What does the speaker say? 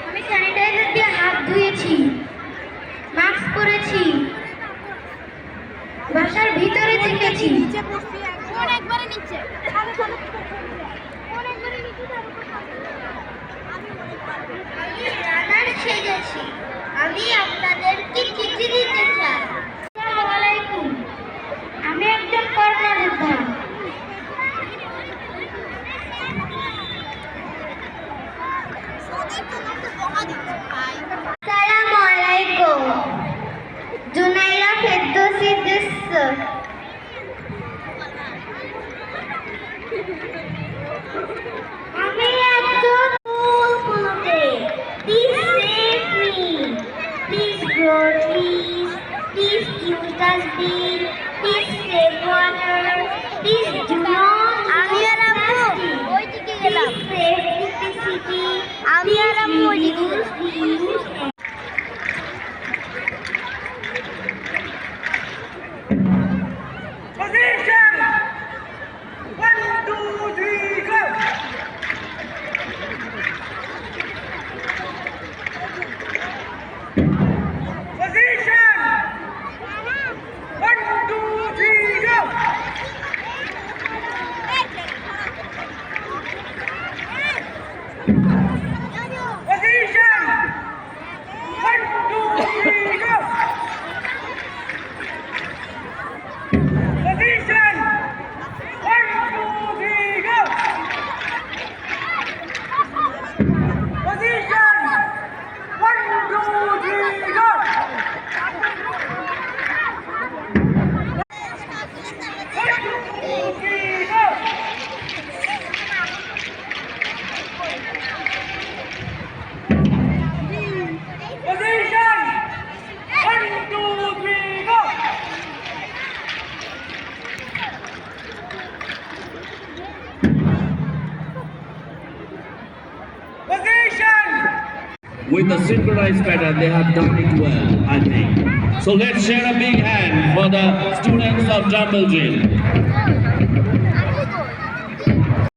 আমি স্যানিটাইজার দিয়ে হাত ধুয়েছি, মাস্ক পরেছি, বাসার ভিতরে থেকেছি। আমি সেজেছি, আমি আপনাদেরকে চিঠি দিতে চাই। আসসালামু আলাইকুম, আমি একজন করোনা যোদ্ধা। আসসালামু আলাইকুম, জুনাইরা ফেরদৌসী দৃশ্য। আমি একজন ফুলফুলতে। Please save me. Please grow trees. Please use dustbin. Please save water. Please do not. আমি আর আম্মু ওইদিকে গেলাম। Please save electricity. আমি আর আম্মু ওইদিকে গেলাম। Position! 1, 2, 3, go! Position! 1, 2, 3, go! Position! 1, 2, 3, go! Position! 1, 2, 3, go! Position! 1, 2, 3, go! Position! 1, 2, 3, go! Position! With the synchronized pattern, they have done it well, I think. So let's share a big hand for the students of Jungle Gym.